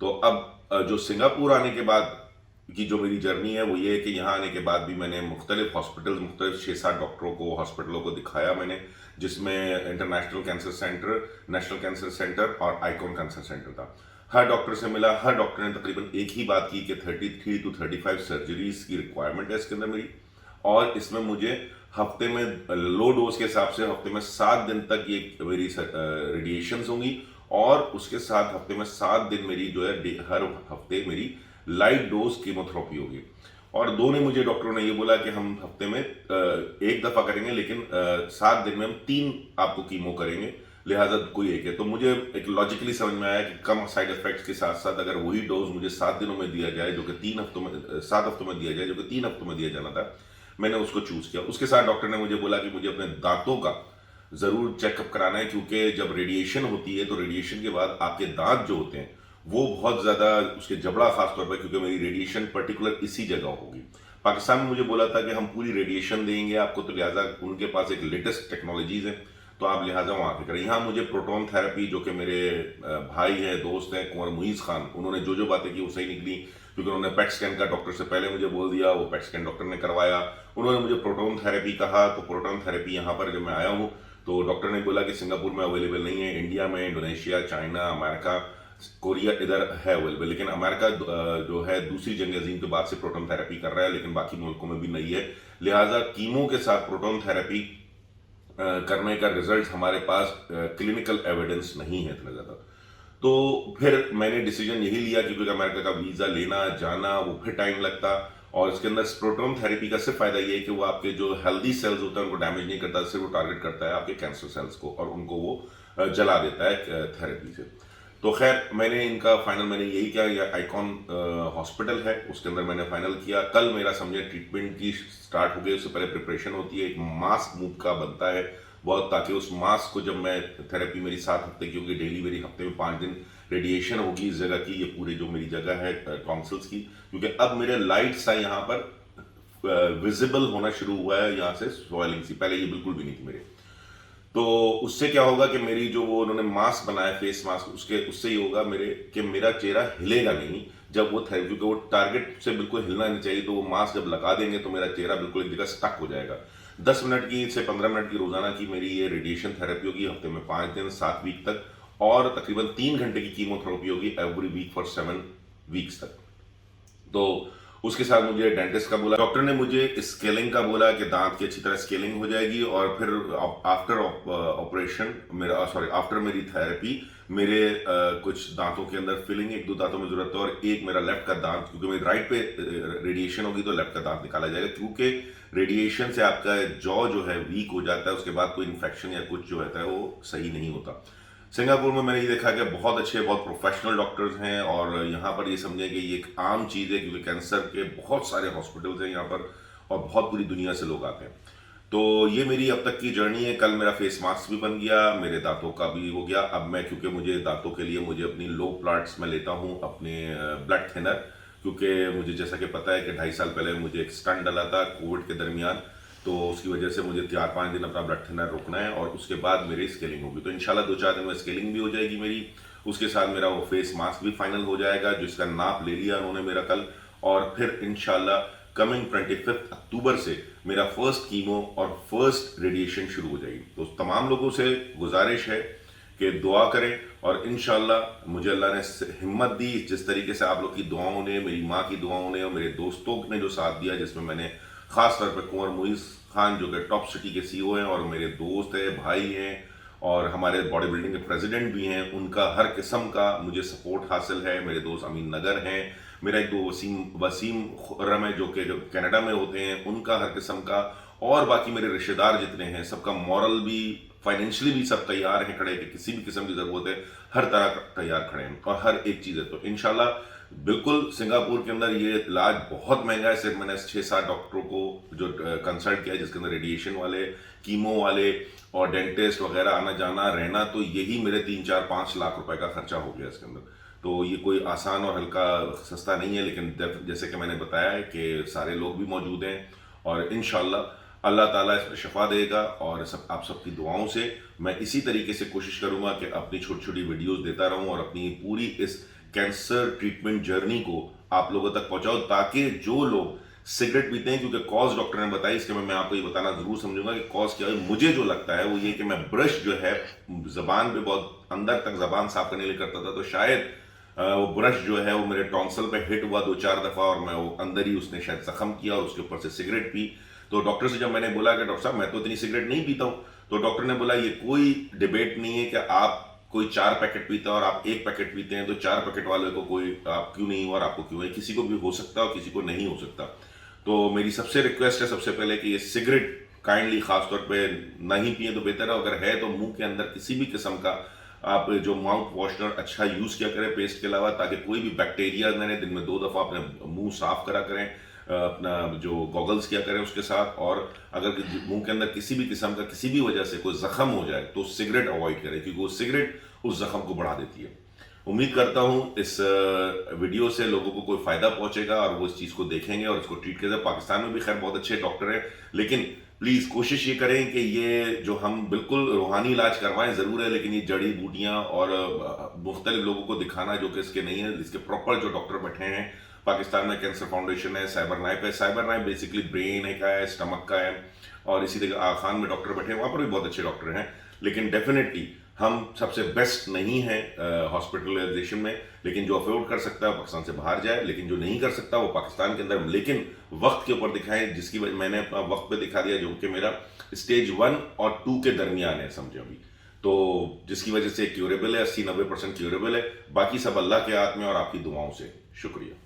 तो अब जो सिंगापुर आने के बाद की जो मेरी जर्नी है वो ये है कि यहाँ आने के बाद भी मैंने मुख्तलिफ हॉस्पिटल, मुख्तलिफ 6-7 डॉक्टरों को, हॉस्पिटलों को दिखाया मैंने, जिसमें international cancer centre, national cancer centre और आइकॉन कैंसर सेंटर था। हर डॉक्टर से मिला, हर डॉक्टर ने तकरीबन एक ही बात की कि 33 टू 35 सर्जरीज की रिक्वायरमेंट है इसके अंदर मेरी, और इसमें मुझे हफ्ते में लो डोज के हिसाब से हफ्ते में 7 दिन तक ये मेरी रेडिएशन होंगी, और उसके साथ हफ्ते में 7 दिन मेरी जो है हर हफ्ते मेरी लाइट डोज कीमोथेरेपी होगी। और दोनों मुझे डॉक्टरों ने ये बोला कि हम हफ्ते में एक दफा करेंगे, लेकिन 7 दिन में हम 3 आपको कीमो करेंगे, लिहाजा कोई एक है। तो मुझे एक लॉजिकली समझ में आया कि कम साइड इफेक्ट्स के साथ साथ अगर वही डोज मुझे 7 दिनों में दिया जाए, जो कि 3 हफ्तों में 7 हफ्तों में दिया जाए, जो कि 3 हफ्तों में दिया जाना था, मैंने उसको चूज किया। उसके साथ डॉक्टर ने मुझे बोला कि मुझे अपने दांतों का जरूर चेकअप कराना है, क्योंकि जब रेडिएशन होती है तो रेडिएशन के बाद आपके दांत जो होते हैं वो बहुत ज्यादा, उसके जबड़ा खास तौर पर, क्योंकि मेरी रेडिएशन पर्टिकुलर इसी जगह होगी। पाकिस्तान में मुझे बोला था कि हम पूरी रेडिएशन देंगे आपको, तो लिहाजा उनके पास एक लेटेस्ट टेक्नोलॉजीज है, तो आप लिहाजा वहां पे करें। यहाँ मुझे प्रोटोन थेरेपी, जो कि मेरे भाई हैं, दोस्त हैं, कुंवर मुईज खान, उन्होंने जो जो बातें की वो सही निकली, क्योंकि उन्होंने पेट स्कैन का डॉक्टर से पहले मुझे बोल दिया, वो पेट स्कैन डॉक्टर ने करवाया। उन्होंने मुझे प्रोटोन थेरेपी कहा, तो प्रोटोन थेरेपी यहाँ पर जब मैं आया हूँ तो डॉक्टर ने बोला कि सिंगापुर में अवेलेबल नहीं है, इंडिया में, इंडोनेशिया, चाइना, अमेरिका, कोरिया इधर है अवेलेबल, लेकिन अमेरिका जो है दूसरी जंग अजीम के बाद से प्रोटोन थेरेपी कर रहा है, लेकिन बाकी मुल्कों में भी नहीं है। लिहाजा कीमो के साथ प्रोटोन थेरेपी करने का रिजल्ट हमारे पास क्लिनिकल एविडेंस नहीं है इतना ज्यादा। तो फिर मैंने डिसीजन यही लिया कि क्योंकि अमेरिका का वीजा लेना जाना वो फिर टाइम लगता, और इसके अंदर प्रोटोन थेरेपी का सिर्फ फायदा ये है कि वो आपके जो हेल्दी सेल्स होते हैं उनको डैमेज नहीं करता, सिर्फ वो टारगेट करता है आपके कैंसर सेल्स को, और उनको वो जला देता है थेरेपी से। तो खैर मैंने इनका फाइनल मैंने यही किया, ये आइकॉन हॉस्पिटल है, उसके अंदर मैंने फाइनल किया। कल मेरा समझे ट्रीटमेंट की स्टार्ट हो गई, उससे पहले प्रिपरेशन होती है, एक मास्क मुंह का बनता है बहुत, ताकि उस मास्क को जब मैं थेरेपी मेरी 7 हफ्ते की होगी, डेली मेरी हफ्ते में 5 दिन रेडिएशन होगी इस जगह की, ये पूरी जो मेरी जगह है टॉन्सिल्स की, क्योंकि अब मेरे लाइट सा यहाँ पर विजिबल होना शुरू हुआ है, यहाँ से स्वेलिंग सी, पहले ये बिल्कुल भी नहीं थी मेरे। तो उससे क्या होगा कि मेरी जो वो उन्होंने मास्क बनाया, फेस मास्क, उसके उससे ये होगा मेरे कि मेरा चेहरा हिलेगा नहीं जब वो थेरेपी, क्योंकि वो टारगेट से बिल्कुल हिलना नहीं चाहिए, तो वो मास्क जब लगा देंगे तो मेरा चेहरा बिल्कुल एक जगह स्टक हो जाएगा। 10 मिनट की से 15 मिनट की रोजाना की मेरी ये रेडिएशन थेरेपी होगी, हफ्ते में 5 दिन 7 वीक तक, और तकरीबन 3 घंटे की कीमोथेरेपी होगी एवरी वीक फॉर 7 वीक्स तक। तो उसके साथ मुझे डेंटिस्ट का बोला, डॉक्टर ने मुझे स्केलिंग का बोला कि दांत की अच्छी तरह स्केलिंग हो जाएगी, और फिर आफ्टर ऑपरेशन मेरा, सॉरी, आफ्टर मेरी थेरेपी मेरे कुछ दांतों के अंदर फिलिंग, 1-2 दांतों में जरूरत है, और एक मेरा लेफ्ट का दांत, क्योंकि मेरी राइट पे रेडिएशन होगी तो लेफ्ट का दांत निकाला जाएगा, क्योंकि रेडिएशन से आपका जॉ जो है वीक हो जाता है, उसके बाद कोई इन्फेक्शन या कुछ जो होता है वो सही नहीं होता। सिंगापुर में मैंने ये देखा कि बहुत अच्छे, बहुत प्रोफेशनल डॉक्टर्स हैं, और यहाँ पर ये समझें कि ये एक आम चीज़ है, क्योंकि कैंसर के बहुत सारे हॉस्पिटल्स हैं यहाँ पर, और बहुत पूरी दुनिया से लोग आते हैं। तो ये मेरी अब तक की जर्नी है। कल मेरा फेस मास्क भी बन गया, मेरे दांतों का भी हो गया। अब मैं, क्योंकि मुझे दांतों के लिए मुझे अपनी लो प्लांट्स में लेता हूँ अपने ब्लड थिनर, क्योंकि मुझे जैसा कि पता है कि 2.5 साल पहले मुझे एक स्टंट डला था कोविड के दरमियान, तो उसकी वजह से मुझे 4-5 दिन अपना ब्लड थिनर रोकना है, और उसके बाद मेरी स्केलिंग होगी। तो इंशाल्लाह 2-4 दिन में स्केलिंग भी हो जाएगी मेरी, उसके साथ मेरा वो फेस मास्क भी फाइनल हो जाएगा, जिसका नाप ले लिया उन्होंने मेरा कल। और फिर इंशाल्लाह कमिंग 25 अक्टूबर से मेरा फर्स्ट कीमो और फर्स्ट रेडिएशन शुरू हो जाएगी। तो तमाम लोगों से गुजारिश है कि दुआ करें, और इंशाल्लाह मुझे अल्लाह ने हिम्मत दी, जिस तरीके से आप लोग की दुआओं ने, मेरी माँ की दुआओं ने, और मेरे दोस्तों ने जो साथ दिया, जिसमें मैंने खास तौर पर कुंवर मुईज खान जो कि टॉप सिटी के सीईओ हैं, और मेरे दोस्त हैं, भाई हैं, और हमारे बॉडी बिल्डिंग के प्रेसिडेंट भी हैं, उनका हर किस्म का मुझे सपोर्ट हासिल है। मेरे दोस्त अमीन नगर हैं, मेरा एक दो वसीम वसीम खुर्रम है जो कि जो कनाडा में होते हैं, उनका हर किस्म का, और बाकी मेरे रिश्तेदार जितने हैं सबका मॉरल भी, फाइनेंशियली भी सब तैयार हैं खड़े, कि किसी भी किस्म की जरूरत है हर तरह का तैयार खड़े हैं, और हर एक चीज़ है। तो इंशाल्लाह बिल्कुल सिंगापुर के अंदर ये इलाज बहुत महंगा है, सिर्फ मैंने 6-7 डॉक्टरों को जो कंसल्ट किया है, जिसके अंदर रेडिएशन वाले, कीमो वाले और डेंटिस्ट वगैरह आना जाना रहना, तो यही मेरे 3-4-5 लाख रुपए का खर्चा हो गया इसके अंदर। तो ये कोई आसान और हल्का सस्ता नहीं है, लेकिन जैसे कि मैंने बताया है कि सारे लोग भी मौजूद हैं, और इंशाल्लाह अल्लाह ताला इसमें शफा देगा, और सब आप सबकी दुआओं से मैं इसी तरीके से कोशिश करूंगा कि अपनी छोटी छोटी वीडियोस देता रहूं, और अपनी पूरी इस कैंसर ट्रीटमेंट जर्नी को आप लोगों तक पहुंचाऊं, ताकि जो लोग सिगरेट पीते हैं, क्योंकि कॉज डॉक्टर ने बताई, इसके मैं आपको ये बताना जरूर समझूंगा कि कॉज क्या है। मुझे जो लगता है वो ये कि मैं ब्रश जो है जबान पे बहुत अंदर तक जबान साफ करने के लिए करता था, तो शायद वो ब्रश जो है वो मेरे टॉन्सल पे हिट हुआ 2-4 दफा और मैं वो अंदर ही उसने शायद जख्म किया और उसके ऊपर से सिगरेट पी। तो डॉक्टर से जब मैंने बोला कि डॉक्टर साहब मैं तो इतनी सिगरेट नहीं पीता हूँ, तो डॉक्टर ने बोला ये कोई डिबेट नहीं है कि आप कोई 4 पैकेट पीता है और आप 1 पैकेट पीते हैं, तो 4 पैकेट वाले को कोई आप क्यों नहीं और आपको क्यों है, किसी को भी हो सकता है और किसी को नहीं हो सकता। तो मेरी सबसे रिक्वेस्ट है सबसे पहले कि ये सिगरेट काइंडली खासतौर पे नहीं पिए तो बेहतर है। अगर है तो मुंह के अंदर किसी भी किस्म का आप जो माउथ वॉशनर अच्छा यूज किया करें पेस्ट के अलावा, ताकि कोई भी बैक्टीरिया मैंने दिन में 2 दफा अपने मुंह साफ करा करें, अपना जो गॉगल्स किया करें उसके साथ। और अगर मुंह के अंदर किसी भी किस्म का किसी भी वजह से कोई जख्म हो जाए तो सिगरेट अवॉइड करें, क्योंकि वो सिगरेट उस जख्म को बढ़ा देती है। उम्मीद करता हूं इस वीडियो से लोगों को कोई फायदा पहुंचेगा और वो इस चीज को देखेंगे और इसको ट्रीट करें। पाकिस्तान में भी खैर बहुत अच्छे डॉक्टर हैं, लेकिन प्लीज कोशिश ये करें कि ये जो हम बिल्कुल रूहानी इलाज करवाएं जरूर है, लेकिन ये जड़ी बूटियां और मुख्तलिफ लोगों को दिखाना जो कि इसके नहीं है, इसके प्रॉपर जो डॉक्टर बैठे हैं पाकिस्तान में, कैंसर फाउंडेशन है, साइबर नाइफ है। साइबर नाइफ बेसिकली ब्रेन का है, स्टमक का है, और इसी तरह खान में डॉक्टर बैठे हैं, वहां पर भी बहुत अच्छे डॉक्टर हैं। लेकिन डेफिनेटली हम सबसे बेस्ट नहीं है हॉस्पिटलाइजेशन में, लेकिन जो अफोर्ड कर सकता है वो पाकिस्तान से बाहर जाए, लेकिन जो नहीं कर सकता वो पाकिस्तान के अंदर, लेकिन वक्त के ऊपर दिखाएं, जिसकी वजह मैंने अपना वक्त पे दिखा दिया, जो कि मेरा स्टेज 1 और 2 के दरमियान है, समझे अभी, तो जिसकी वजह से क्यूरेबल है, 80-90% क्यूरेबल है। बाकी सब अल्लाह के हाथ में और आपकी दुआओं से। शुक्रिया।